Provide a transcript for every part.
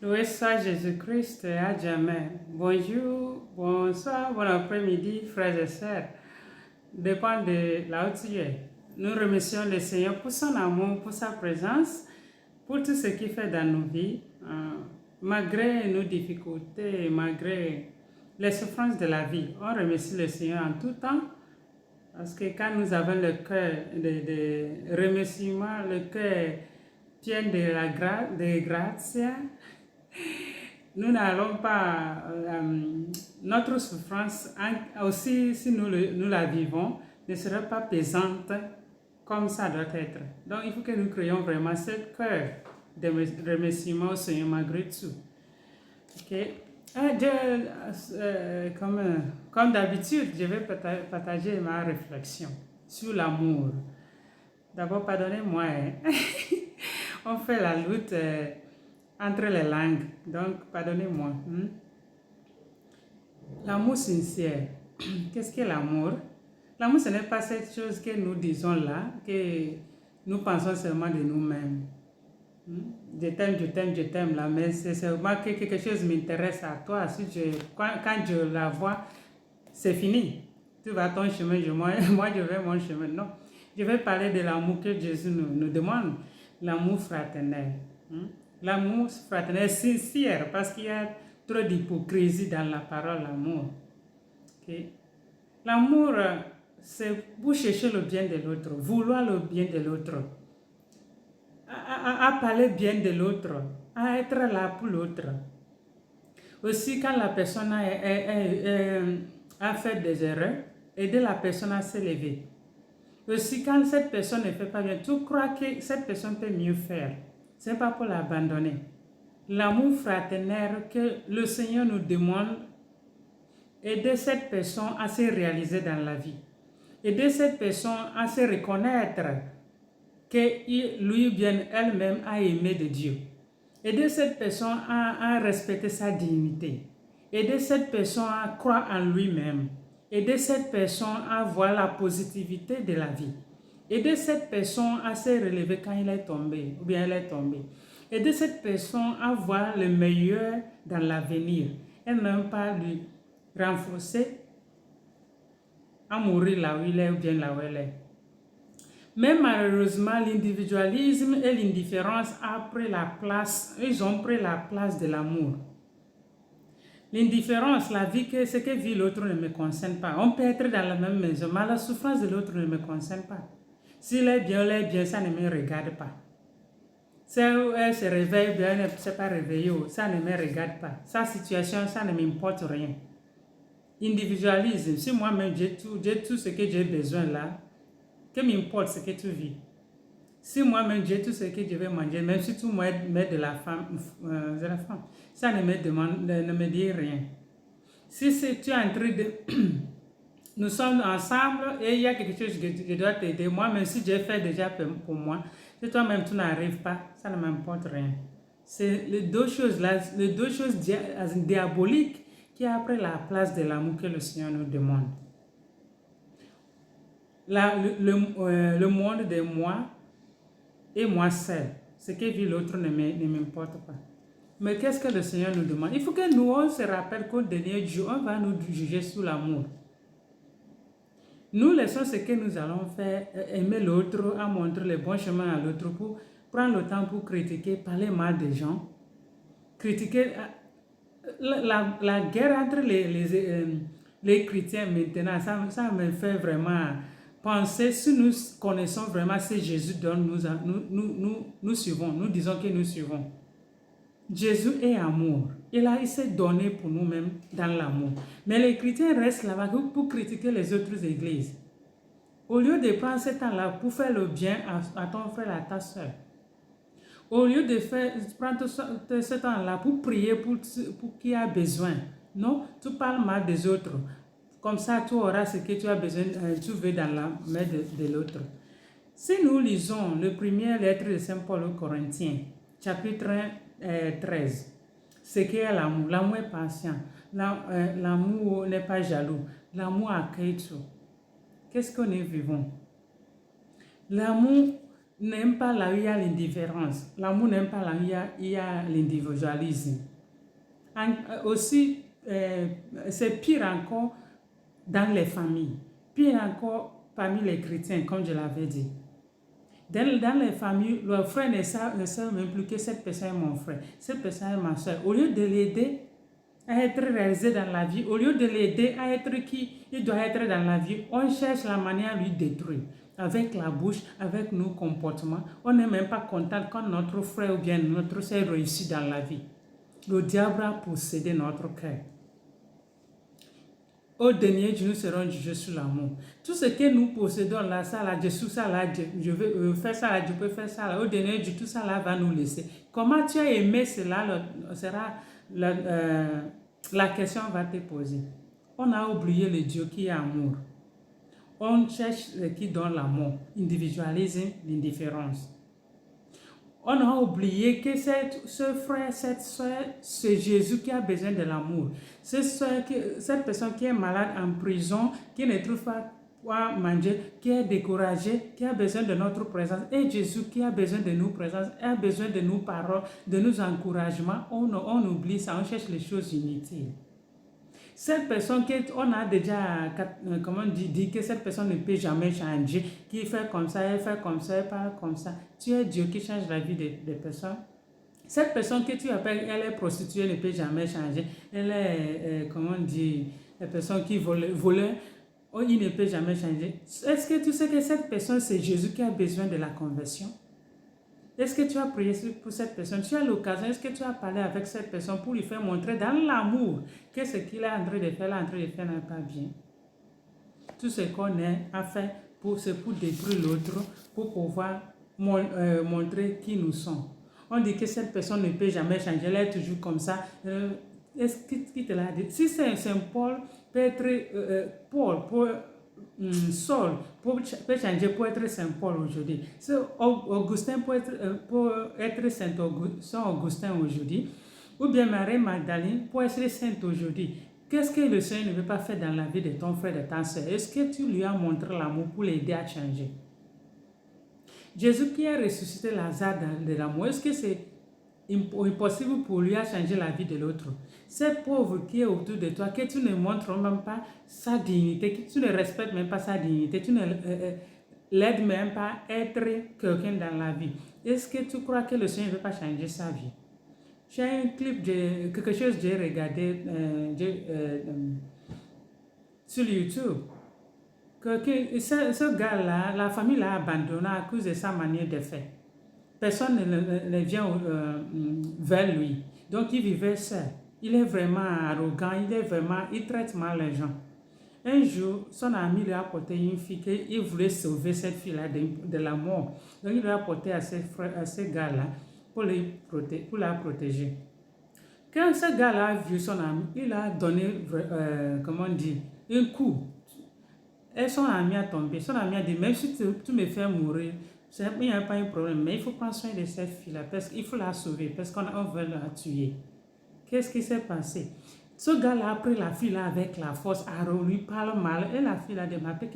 Loué soit Jésus-Christ à jamais. Bonjour, bonsoir, bon après-midi, frères et sœurs. Dépend de là où tu es. Nous remercions le Seigneur pour son amour, pour sa présence, pour tout ce qu'il fait dans nos vies. Malgré nos difficultés, malgré les souffrances de la vie, on remercie le Seigneur en tout temps. Parce que quand nous avons le cœur de remerciement, le cœur plein de la grâce, nous n'allons pas, notre souffrance, aussi si nous la vivons, ne sera pas pesante comme ça doit être. Donc il faut que nous créions vraiment ce cœur de remerciement au Seigneur malgré tout. Okay. Comme d'habitude, je vais partager ma réflexion sur l'amour. D'abord, pardonnez-moi, on fait la lutte entre les langues, donc pardonnez-moi. L'amour sincère, qu'est-ce que l'amour? L'amour, ce n'est pas cette chose que nous disons là, que nous pensons seulement de nous-mêmes. Je t'aime là, mais c'est seulement que quelque chose m'intéresse à toi. Quand je la vois, c'est fini. Tu vas ton chemin, moi je vais mon chemin. Non, je vais parler de l'amour que Jésus nous demande, l'amour fraternel. L'amour fraternel sincère, parce qu'il y a trop d'hypocrisie dans la parole l'amour. Okay? L'amour, c'est pour chercher le bien de l'autre, vouloir le bien de l'autre. À parler bien de l'autre, à être là pour l'autre. Aussi, quand la personne a fait des erreurs, aider la personne à s'élever. Aussi, quand cette personne ne fait pas bien, tu crois que cette personne peut mieux faire. Ce n'est pas pour l'abandonner. L'amour fraternel que le Seigneur nous demande, aider cette personne à se réaliser dans la vie. Aider cette personne à se reconnaître que lui bien elle-même a aimé de Dieu. Aider cette personne à respecter sa dignité. Aider cette personne à croire en lui-même. Aider cette personne à voir la positivité de la vie. Aider cette personne à se relever quand il est tombé ou bien elle est tombée. Aider cette personne à voir le meilleur dans l'avenir et même pas lui renforcer à mourir là où il est ou bien là où elle est. Mais malheureusement, l'individualisme et l'indifférence ils ont pris la place de l'amour. L'indifférence, ce que vit l'autre ne me concerne pas. On peut être dans la même maison, mais la souffrance de l'autre ne me concerne pas. S'il est bien, ça ne me regarde pas. Si elle se réveille bien, elle ne s'est pas réveillée, ça ne me regarde pas. Sa situation, ça ne m'importe rien. Individualisme, si moi-même j'ai tout ce que j'ai besoin là, que m'importe ce que tu vis. Si moi-même j'ai tout ce que je vais manger, même si tu m'aides de la femme, ça ne me dit rien. Si tu es en train de... Nous sommes ensemble et il y a quelque chose que je dois t'aider. Moi, même si j'ai fait déjà pour moi, si toi-même tu n'arrives pas, ça ne m'importe rien. C'est les deux choses diaboliques qui ont pris la place de l'amour que le Seigneur nous demande. Le monde de moi et moi seul, ce que vit l'autre ne m'importe pas. Mais qu'est-ce que le Seigneur nous demande? Il faut que nous, on se rappelle qu'au dernier jour, on va nous juger sur l'amour. Nous laissons ce que nous allons faire, aimer l'autre, à montrer le bon chemin à l'autre, pour prendre le temps pour critiquer, parler mal des gens, critiquer la guerre entre les chrétiens maintenant, ça me fait vraiment penser, si nous connaissons vraiment ce Jésus dont nous suivons, nous disons que nous suivons. Jésus est amour. Il s'est donné pour nous-mêmes dans l'amour. Mais les chrétiens restent là-bas pour critiquer les autres églises. Au lieu de prendre ce temps-là pour faire le bien à ton frère, à ta soeur. Au lieu de prendre ce temps-là pour prier pour qui a besoin. Non, tu parles mal des autres. Comme ça, tu auras ce que tu as besoin, tu veux dans la main de l'autre. Si nous lisons la première lettre de Saint Paul aux Corinthiens, chapitre 13, ce qu'est l'amour. L'amour est patient. L'amour n'est pas jaloux. L'amour accueille tout. Qu'est-ce que nous vivons? L'amour n'aime pas là où il y a l'indifférence. L'amour n'aime pas là où il y a l'individualisme. Aussi, c'est pire encore dans les familles, pire encore parmi les chrétiens, comme je l'avais dit. Dans les familles, le frère ne sait même plus que cette personne est mon frère, cette personne est ma soeur. Au lieu de l'aider à être réalisé dans la vie, au lieu de l'aider à être qui il doit être dans la vie, on cherche la manière à lui détruire. Avec la bouche, avec nos comportements, on n'est même pas content quand notre frère ou bien notre soeur réussit dans la vie. Le diable a possédé notre cœur. Au dernier jour, nous serons jugés sur l'amour. Tout ce que nous possédons là, ça là, je suis ça là, je veux faire ça là, je peux faire ça là. Au dernier jour, tout ça là va nous laisser. Comment tu as aimé cela, la question va te poser. On a oublié le Dieu qui est amour. On cherche qui donne l'amour, individualisme, l'indifférence. On a oublié que ce frère, cette soeur, c'est Jésus qui a besoin de l'amour. Cette personne qui est malade en prison, qui ne trouve pas quoi manger, qui est découragée, qui a besoin de notre présence. Et Jésus qui a besoin de nos présences, a besoin de nos paroles, de nos encouragements. On oublie ça, on cherche les choses inutiles. Cette personne qu'on a déjà, dit que cette personne ne peut jamais changer, qui fait comme ça, elle fait comme ça, elle parle comme ça. Tu es Dieu qui change la vie des personnes. Cette personne que tu appelles, elle est prostituée, ne peut jamais changer. Elle est, la personne qui volait, il ne peut jamais changer. Est-ce que tu sais que cette personne, c'est Jésus qui a besoin de la conversion? Est-ce que tu as prié pour cette personne? Tu as l'occasion, est-ce que tu as parlé avec cette personne pour lui faire montrer dans l'amour que ce qu'il est en train de faire, n'est pas bien? Tout ce qu'on est à faire, c'est pour détruire l'autre, pour pouvoir montrer qui nous sommes. On dit que cette personne ne peut jamais changer, elle est toujours comme ça. Est-ce qui te l'a dit? Si c'est un Saint Paul, peut être Saul peut changer pour être Saint Paul aujourd'hui. Si Augustin peut être Saint Augustin aujourd'hui, ou bien Marie Magdalene peut être sainte aujourd'hui. Qu'est-ce que le Seigneur ne veut pas faire dans la vie de ton frère, de ta soeur? Est-ce que tu lui as montré l'amour pour l'aider à changer? Jésus qui a ressuscité Lazare de l'amour, est-ce que c'est impossible pour lui à changer la vie de l'autre? Cette pauvre qui est autour de toi, que tu ne montres même pas sa dignité, que tu ne respectes même pas sa dignité, tu ne l'aides même pas à être quelqu'un dans la vie. Est-ce que tu crois que le Seigneur ne veut pas changer sa vie? J'ai un clip de quelque chose que j'ai regardé sur YouTube. Ce gars-là, la famille l'a abandonné à cause de sa manière de faire. Personne ne vient vers lui. Donc il vivait seul. Il est vraiment arrogant, il traite mal les gens. Un jour, son ami lui a apporté une fille qu'il voulait sauver cette fille-là de la mort. Donc il lui a apporté à ce gars-là pour la protéger. Quand ce gars-là a vu son ami, il a donné, un coup. Et son ami a tombé. Son ami a dit, même si tu me fais mourir, il n'y a pas un problème, mais il faut prendre soin de cette fille-là, parce qu'il faut la sauver, parce qu'on veut la tuer. Qu'est-ce qui s'est passé? Ce gars-là a pris la fille-là avec la force, lui parle mal, et la fille-là a demandé,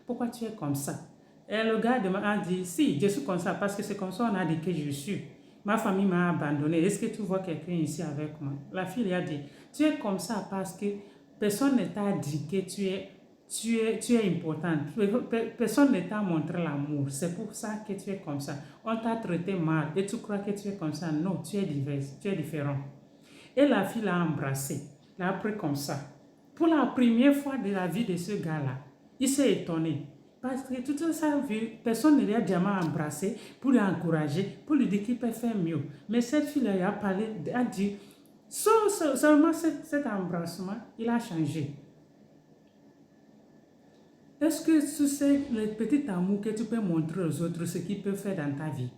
pourquoi tu es comme ça? Et le gars a dit, si, je suis comme ça, parce que c'est comme ça on a dit que je suis. Ma famille m'a abandonné, est-ce que tu vois quelqu'un ici avec moi? La fille a dit, tu es comme ça parce que personne ne t'a dit que tu es importante. Personne ne t'a montré l'amour. C'est pour ça que tu es comme ça. On t'a traité mal et tu crois que tu es comme ça. Non, tu es diverse, tu es différent. Et la fille l'a embrassé, l'a pris comme ça. Pour la première fois de la vie de ce gars-là, il s'est étonné. Parce que toute sa vie, personne ne l'a jamais embrassé pour l'encourager, pour lui dire qu'il peut faire mieux. Mais cette fille-là a dit, seulement cet embrassement, il a changé. Est-ce que tu sais le petit amour que tu peux montrer aux autres, ce qu'ils peuvent faire dans ta vie?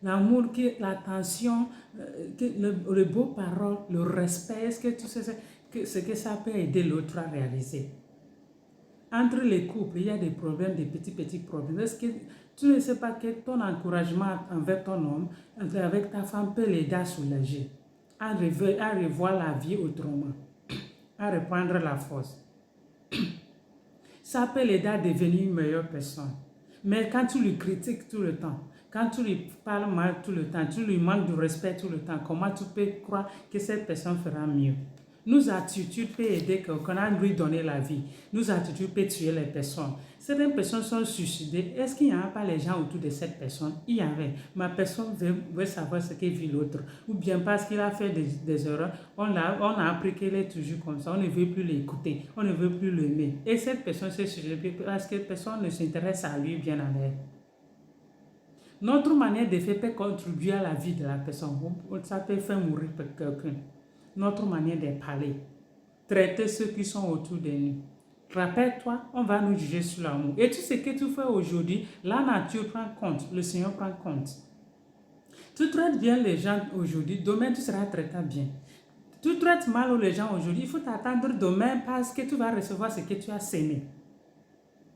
L'amour, l'attention, le beau parole, le respect, est-ce que tu sais ce que ça peut aider l'autre à réaliser? Entre les couples, il y a des problèmes, des petits problèmes. Est-ce que tu ne sais pas que ton encouragement envers ton homme, avec ta femme, peut l'aider à soulager, à revoir la vie autrement, à reprendre la force? Ça peut l'aider à devenir une meilleure personne. Mais quand tu lui critiques tout le temps, quand tu lui parles mal tout le temps, tu lui manques de respect tout le temps, comment tu peux croire que cette personne fera mieux? Nos attitudes peuvent aider quelqu'un à lui donner la vie. Nos attitudes peuvent tuer les personnes. Certaines personnes sont suicidées. Est-ce qu'il n'y a pas les gens autour de cette personne? Il y avait. Ma personne veut savoir ce que vit l'autre. Ou bien parce qu'il a fait des erreurs, on a appris qu'il est toujours comme ça. On ne veut plus l'écouter. On ne veut plus l'aimer. Et cette personne s'est suicidée parce que personne ne s'intéresse à lui bien à elle. Notre manière de faire peut contribuer à la vie de la personne. Ça peut faire mourir quelqu'un. Notre manière de parler, traiter ceux qui sont autour de nous. Rappelle-toi, on va nous juger sur l'amour. Et tout ce que tu fais aujourd'hui, la nature prend compte, le Seigneur prend compte. Tu traites bien les gens aujourd'hui, demain tu seras traité bien. Tu traites mal les gens aujourd'hui, il faut t'attendre demain parce que tu vas recevoir ce que tu as sémé.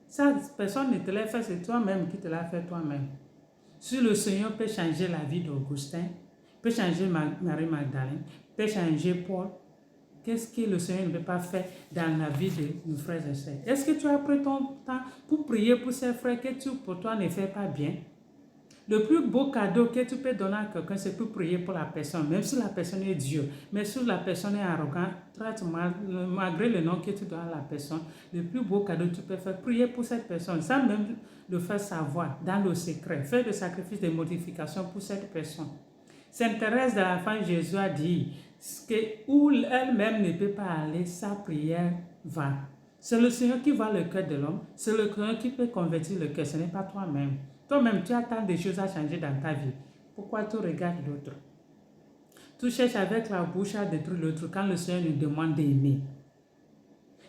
Ça, personne ne te l'a fait, c'est toi-même qui te l'a fait toi-même. Si le Seigneur peut changer la vie d'Augustin, peut changer Marie-Magdalene, peut changer Paul, qu'est-ce que le Seigneur ne peut pas faire dans la vie de nos frères et sœurs? Est-ce que tu as pris ton temps pour prier pour ces frères que pour toi ne fait pas bien? Le plus beau cadeau que tu peux donner à quelqu'un, c'est pour prier pour la personne, même si la personne est Dieu. Mais si la personne est arrogante, traite mal, malgré le nom que tu donnes à la personne, le plus beau cadeau que tu peux faire, prier pour cette personne, sans même le faire savoir, dans le secret, faire le sacrifice de mortification pour cette personne. Sainte Thérèse de l'Enfant Jésus a dit que où elle-même ne peut pas aller, sa prière va. C'est le Seigneur qui voit le cœur de l'homme, c'est le Seigneur qui peut convertir le cœur, ce n'est pas toi-même. Toi-même, tu as tant de choses à changer dans ta vie. Pourquoi tu regardes l'autre? Tu cherches avec la bouche à détruire l'autre quand le Seigneur nous demande d'aimer.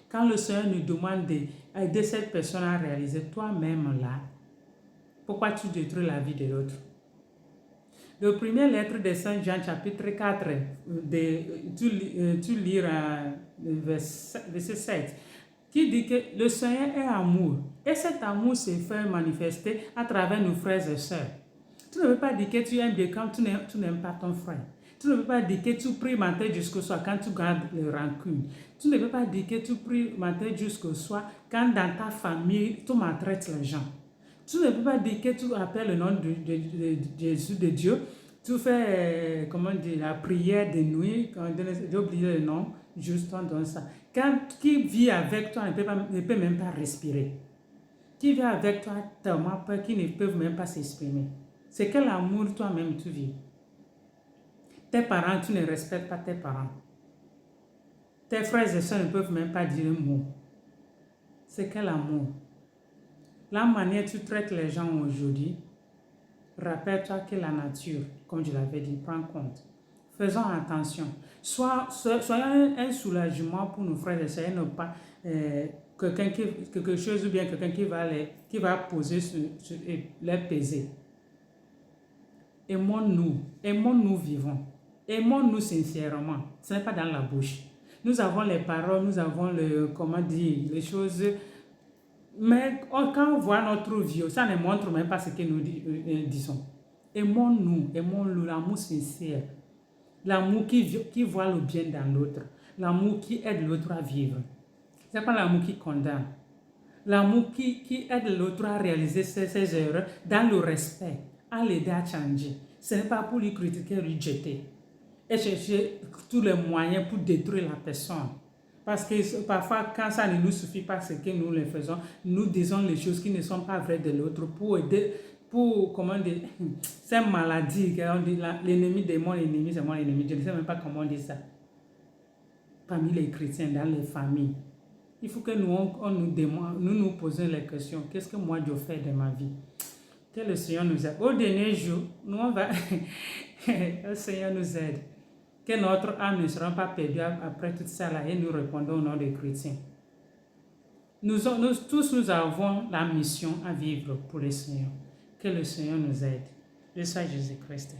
Quand le Seigneur nous demande d'aider cette personne à réaliser toi-même là, pourquoi tu détruis la vie de l'autre? Le premier lettre de Saint Jean, chapitre 4, tu lis verset 7, qui dit que le Seigneur est amour. Et cet amour se fait manifester à travers nos frères et sœurs. Tu ne veux pas dire que tu aimes bien quand tu n'aimes pas ton frère. Tu ne veux pas dire que tu pries matin jusqu'au soir quand tu gardes les rancunes. Tu ne veux pas dire que tu pries matin jusqu'au soir quand dans ta famille tu maltraites les gens. Tu ne peux pas dire que tu appelles le nom de Jésus, de Dieu. Tu fais, la prière de nuit. J'ai oublié le nom, juste on donne ça. Qui vit avec toi ne peut même pas respirer. Qui vit avec toi tellement peur qu'ils ne peuvent même pas s'exprimer. C'est quel amour toi-même tu vis. Tes parents, tu ne respectes pas tes parents. Tes frères et soeurs ne peuvent même pas dire un mot. C'est quel amour. La manière dont tu traites les gens aujourd'hui, rappelle-toi que la nature, comme je l'avais dit, prend compte. Faisons attention. Soyons un soulagement pour nos frères et sœurs, et non pas quelque chose ou bien quelqu'un qui va poser les peser. Aimons-nous vivons. Aimons-nous sincèrement. Ce n'est pas dans la bouche. Nous avons les paroles, nous avons les choses. Mais quand on voit notre vie, ça ne montre même pas ce que nous disons. Aimons-nous, aimons-le, l'amour sincère. L'amour qui voit le bien dans l'autre. L'amour qui aide l'autre à vivre. Ce n'est pas l'amour qui condamne. L'amour qui aide l'autre à réaliser ses erreurs dans le respect, à l'aider à changer. Ce n'est pas pour lui critiquer, lui jeter. Et chercher tous les moyens pour détruire la personne. Parce que parfois, quand ça ne nous suffit pas ce que nous le faisons, nous disons les choses qui ne sont pas vraies de l'autre pour aider, c'est maladie, l'ennemi de mon ennemi, c'est mon ennemi. Je ne sais même pas comment on dit ça. Parmi les chrétiens, dans les familles. Il faut que nous posions les questions. Qu'est-ce que moi je fais de ma vie? Que le Seigneur nous aide. Au dernier jour, le Seigneur nous aide. Que notre âme ne sera pas perdue après tout ça là et nous répondons au nom des chrétiens. Nous tous nous avons la mission à vivre pour le Seigneur. Que le Seigneur nous aide. Je suis Jésus-Christ.